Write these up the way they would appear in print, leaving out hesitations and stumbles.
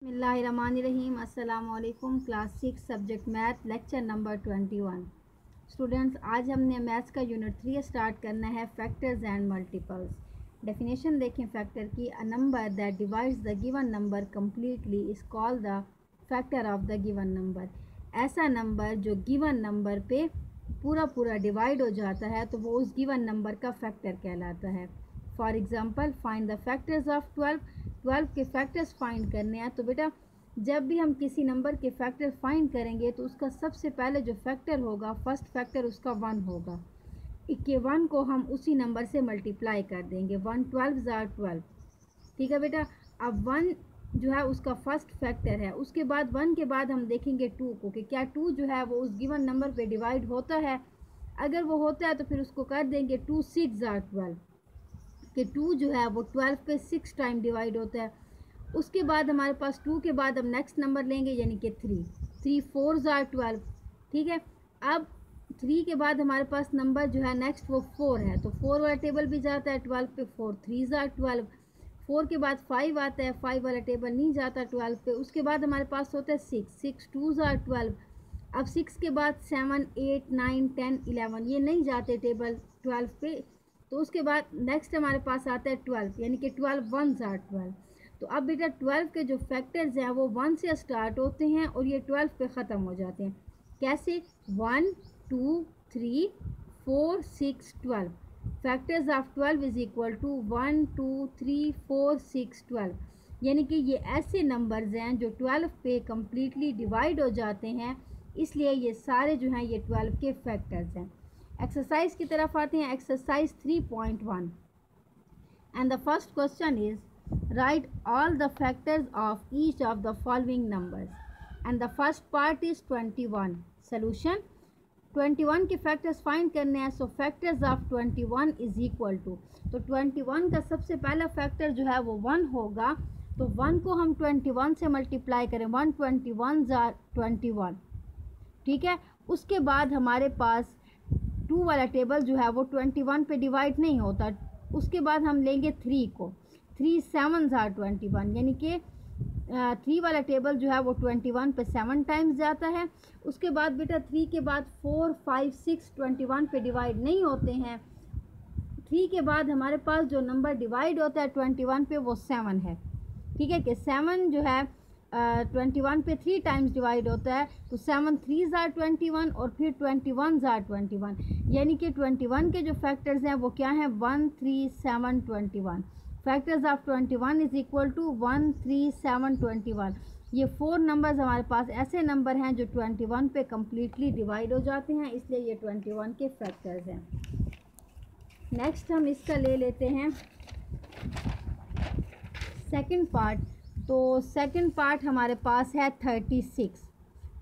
बिस्मिल्लाहिर्रहमानिर्रहीम। अस्सलामुअलैकुम। Class 6 subject math lecture number 21। Students, आज हमने मैथ्स का यूनिट 3 स्टार्ट करना है, फैक्टर्स एंड मल्टीपल्स। डेफिनेशन देखें फैक्टर की। A number that divides the given number completely is called the factor of the given number. ऐसा नंबर जो given number पे पूरा डिवाइड हो जाता है तो वो उस गिवन नंबर का फैक्टर कहलाता है। For example, find the factors of 12 के फैक्टर्स फाइंड करने हैं। तो बेटा, जब भी हम किसी नंबर के फैक्टर फाइंड करेंगे तो उसका सबसे पहले जो फैक्टर होगा, फर्स्ट फैक्टर उसका 1 होगा। इक्के 1 को हम उसी नंबर से मल्टीप्लाई कर देंगे। 1 12 जार 12। ठीक है बेटा। अब 1 जो है उसका फर्स्ट फैक्टर है। उसके बाद 1 के बाद हम देखेंगे 2 को कि क्या 2 जो है वो उस गिवन नंबर पे डिवाइड होता है। अगर वो होता है तो फिर उसको कर देंगे 2 6 जार 12 कि 2 जो है वो 12 पे 6 टाइम डिवाइड होता है। उसके बाद हमारे पास 2 के बाद हम नेक्स्ट नंबर लेंगे यानी कि 3 4 जार 12। ठीक है। अब 3 के बाद हमारे पास नंबर जो है नेक्स्ट वो 4 है, तो 4 वाला टेबल भी जाता है 12 पे। 4 3 जार 12। 4 के बाद 5 आता है, 5 वाला टेबल नहीं जाता 12 पे। उसके बाद हमारे पास होता है 6 2 जार 12। अब 6 के बाद 7 8 9 10 11 ये नहीं जाते टेबल 12 पे। तो उसके बाद नेक्स्ट हमारे पास आता है 12 यानी कि 12 1 जार 12। तो अब बेटा 12 के जो फैक्टर्स हैं वो 1 से स्टार्ट होते हैं और ये 12 पे ख़त्म हो जाते हैं। कैसे? 1 2 3 4 6 12। Factors of 12 is equal to 1 2 3 4 6 12। यानी कि ये ऐसे नंबर्स हैं जो 12 पे कम्प्लीटली डिवाइड हो जाते हैं, इसलिए ये सारे जो हैं ये 12 के फैक्टर्स हैं। एक्सरसाइज की तरफ आते हैं। Exercise 3.1 and the first question is write all the factors of each of the following numbers and the first part is 21. Solution: 21 के फैक्टर्स फाइंड करने हैं। So factors of 21 is equal to, तो 21 का सबसे पहला फैक्टर जो है वो 1 होगा। तो 1 को हम 21 से मल्टीप्लाई करें। 1 21 जार 21। ठीक है। उसके बाद हमारे पास 2 वाला टेबल जो है वो 21 पे डिवाइड नहीं होता। उसके बाद हम लेंगे 3 को। 3 7 जार 21 यानी कि 3 वाला टेबल जो है वो 21 पे 7 टाइम्स जाता है। उसके बाद बेटा 3 के बाद 4 5 6 21 पे डिवाइड नहीं होते हैं। 3 के बाद हमारे पास जो नंबर डिवाइड होता है 21 पे वो 7 है। ठीक है कि 7 जो है 21 पे 3 टाइम्स डिवाइड होता है। तो 7 3 जार 21 और फिर 21 जार 21 यानी कि 21 के जो फैक्टर्स हैं वो क्या हैं? 1 3 7 21। Factors of 21 is equal to 1 3 7 21। ये 4 नंबर्स हमारे पास ऐसे नंबर हैं जो 21 पे कम्प्लीटली डिवाइड हो जाते हैं, इसलिए ये 21 के फैक्टर्स हैं। नेक्स्ट हम इसका ले लेते हैं सेकंड पार्ट। तो सेकंड पार्ट हमारे पास है 36।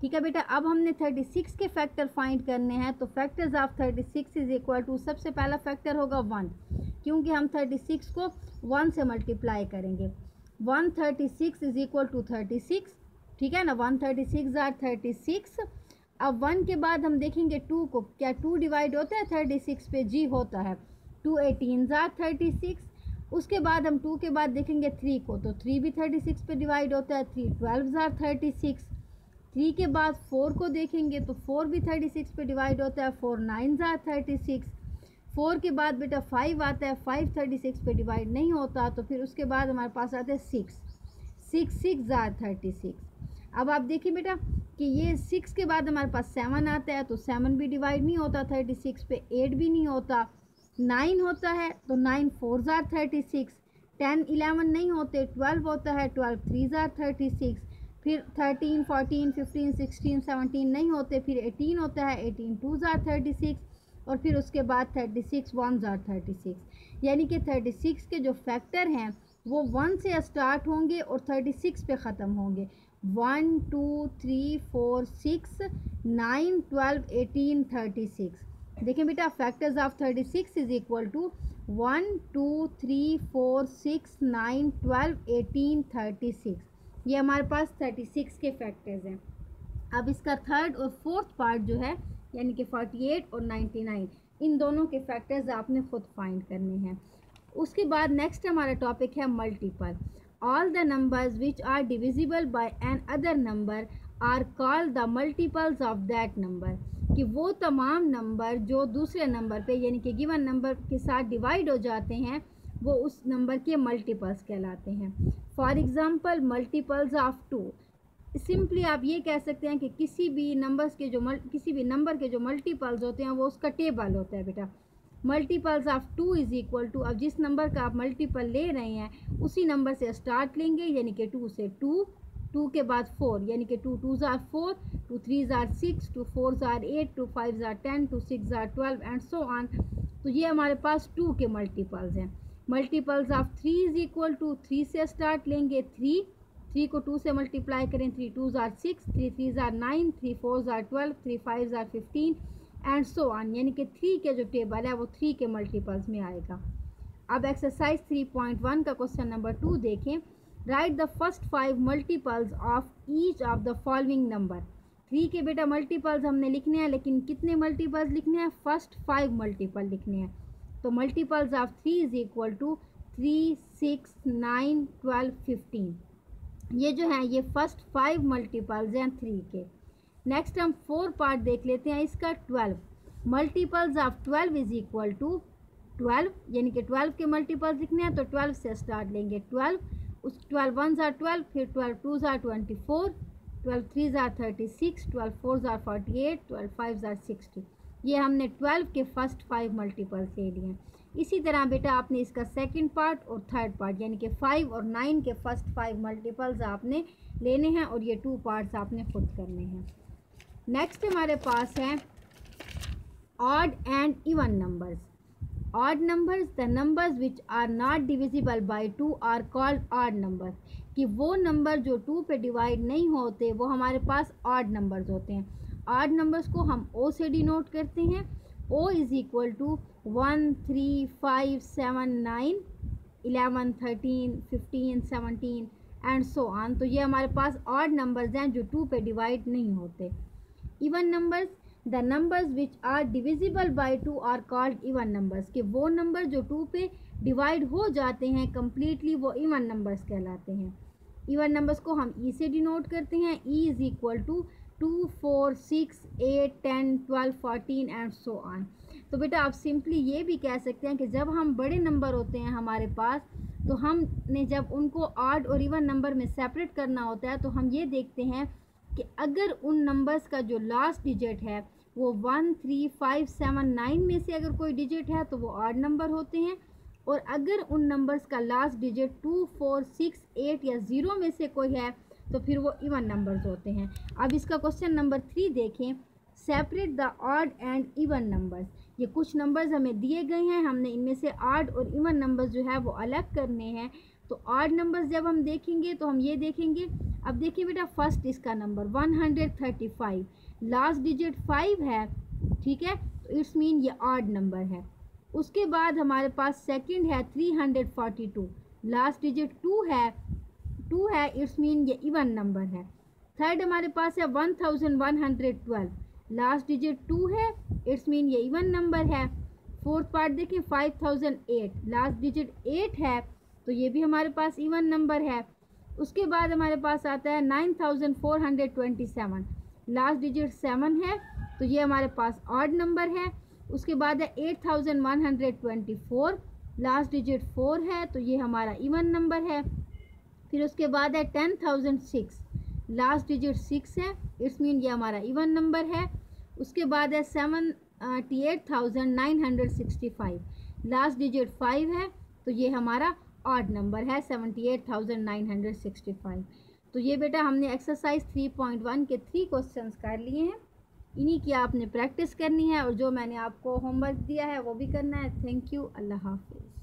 ठीक है बेटा। अब हमने 36 के फैक्टर फाइंड करने हैं। तो factors of 36 is equal to, सबसे पहला फैक्टर होगा 1, क्योंकि हम 36 को 1 से मल्टीप्लाई करेंगे। 136 इज़ इक्वल टू 36। ठीक है ना। 136 जार 36। अब 1 के बाद हम देखेंगे 2 को। क्या 2 डिवाइड होता है 36 पे? जी होता है। 2 18 जार 36। उसके बाद हम 2 के बाद देखेंगे 3 को। तो 3 भी 36 पे डिवाइड होता है। 3 12 जार 36। 3 के बाद 4 को देखेंगे तो 4 भी 36 पे डिवाइड होता है। 4 9 जार 36। 4 के बाद बेटा 5 आता है। 5 36 पे डिवाइड नहीं होता। तो फिर उसके बाद हमारे पास आते हैं 6 6 जार 36। अब आप देखिए बेटा कि ये 6 के बाद हमारे पास 7 आता है। तो 7 भी डिवाइड नहीं होता 36 पे। 8 भी नहीं होता। 9 होता है तो 9 4 जार 36। 10 11 नहीं होते। 12 होता है। 12 3 जार 36। फिर 13 14 15 16 17 नहीं होते। फिर 18 होता है। 18 2 जार 36 और फिर उसके बाद 36 1 जार 36। यानी कि 36 के जो फैक्टर हैं वो 1 से स्टार्ट होंगे और 36 पे ख़त्म होंगे। 1 2 3 4 6 9 12 18 36। देखें बेटा, factors of 36 is equal to 1 2 3 4 6 9 12 18 36। ये हमारे पास 36 के फैक्टर्स हैं। अब इसका थर्ड और फोर्थ पार्ट जो है यानी कि 48 और 99, इन दोनों के फैक्टर्स आपने खुद फाइंड करने हैं। उसके बाद नेक्स्ट हमारा टॉपिक है multiple. All the numbers which are divisible by another number are called the multiples of that number, कि वो तमाम नंबर जो दूसरे नंबर पे यानी कि गिवन नंबर के साथ डिवाइड हो जाते हैं वो उस नंबर के मल्टीपल्स कहलाते हैं। For example multiples of 2, simply आप ये कह सकते हैं कि किसी भी नंबर के जो मल्टीपल्स होते हैं वो उसका टेबल होता है बेटा। Multiples of 2 is equal to, अब जिस नंबर का आप मल्टीपल ले रहे हैं उसी नंबर से स्टार्ट लेंगे, यानी कि 2 से 2 के बाद 4, यानी कि 2 2s are 4, 2 3s are 6, 2 4s are 8, 2 5s are 10, 2 6s are 12 and so on. तो ये हमारे पास 2 के मल्टीपल्स हैं। Multiples of 3 is equal to, 3 से स्टार्ट लेंगे, 3 को 2 से मल्टीप्लाई करें, 3 2s are 6, 3 3s are 9, 3 4s are 12, 3 5s are 15 and so on, यानी कि 3 के जो टेबल है वो 3 के मल्टीपल्स में आएगा। अब एक्सरसाइज 3.1 का क्वेश्चन नंबर 2 देखें। Right the first 5 multiples of each of the following number. 3 के बेटा मल्टीपल्स हमने लिखने हैं, लेकिन कितने मल्टीपल्स लिखने हैं? फर्स्ट 5 मल्टीपल लिखने हैं। तो multiples of 3 is equal to 3 6 9 12 15। ये जो है ये फर्स्ट 5 मल्टीपल्स हैं 3 के। नेक्स्ट हम 4 पार्ट देख लेते हैं इसका। 12 multiples of 12 is equal to 12, यानी कि 12 के मल्टीपल्स लिखने हैं तो 12 से स्टार्ट लेंगे। 12 उस 12 1s are 12, फिर 12 2s are 24, 12 3s are 36, 12 4s are 48, 12 5s are 60। ये हमने 12 के फर्स्ट 5 मल्टीपल्स ले लिए हैं। इसी तरह बेटा आपने इसका सेकंड पार्ट और थर्ड पार्ट यानी कि 5 और 9 के फर्स्ट 5 मल्टीपल्स आपने लेने हैं और ये 2 पार्ट्स आपने खुद करने हैं। नेक्स्ट हमारे पास है odd and even numbers. Odd numbers, the numbers which are not divisible by 2 are called odd number, कि वो नंबर जो 2 पे डिवाइड नहीं होते वो हमारे पास ऑड नंबर्स होते हैं। ऑड नंबर्स को हम ओ से डिनोट करते हैं। O is equal to 1 3 5 7 9 11 13 15 17 and so on. तो ये हमारे पास ऑड नंबर्स हैं जो 2 पे डिवाइड नहीं होते। Even numbers, the numbers which are divisible by 2 are called even numbers, कि वो नंबर जो 2 पे डिवाइड हो जाते हैं कम्प्लीटली वो इवन नंबर्स कहलाते हैं। इवन नंबर्स को हम ई से डिनोट करते हैं। E is equal to 2 4 6 8 10 12 14 and so on. तो बेटा आप सिंपली ये भी कह सकते हैं कि जब हम बड़े नंबर होते हैं हमारे पास तो हमने जब उनको ऑड और इवन नंबर में सेपरेट करना होता है तो हम ये देखते हैं कि अगर उन नंबर्स का जो लास्ट डिजिट है वो 1 3 5 7 9 में से अगर कोई डिजिट है तो वो ऑड नंबर होते हैं, और अगर उन नंबर्स का लास्ट डिजिट 2 4 6 8 या 0 में से कोई है तो फिर वो इवन नंबर्स होते हैं। अब इसका क्वेश्चन नंबर 3 देखें। Separate the odd and even numbers. ये कुछ नंबर्स हमें दिए गए हैं, हमने इनमें से ऑड और इवन नंबर्स जो है वो अलग करने हैं। तो ऑड नंबर्स जब हम देखेंगे तो हम ये देखेंगे, अब देखिए बेटा फर्स्ट इसका नंबर 135, लास्ट डिजिट 5 है, ठीक है, तो इट्स मीन ये ऑड नंबर है। उसके बाद हमारे पास सेकंड है 342, लास्ट डिजिट 2 है, इट्स मीन ये इवन नंबर है। थर्ड हमारे पास है 1112, लास्ट डिजिट 2 है, इट्स मीन ये इवन नंबर है। फोर्थ पार्ट देखें 5008, लास्ट डिजिट 8 है तो ये भी हमारे पास इवन नंबर है। उसके बाद हमारे पास आता है 9427, लास्ट डिजिट 7 है तो ये हमारे पास ऑड नंबर है। उसके बाद है 8124, लास्ट डिजिट 4 है तो ये हमारा इवन नंबर है। फिर उसके बाद है 10006, लास्ट डिजिट 6 है, इट्स मीन ये हमारा इवन नंबर है। उसके बाद है 78,965, लास्ट डिजिट 5 है तो ये हमारा ऑड नंबर है 78,965। तो ये बेटा हमने एक्सरसाइज 3.1 के 3 क्वेश्चंस कर लिए हैं, इन्हीं की आपने प्रैक्टिस करनी है और जो मैंने आपको होमवर्क दिया है वो भी करना है। थैंक यू, अल्लाह हाफिज़।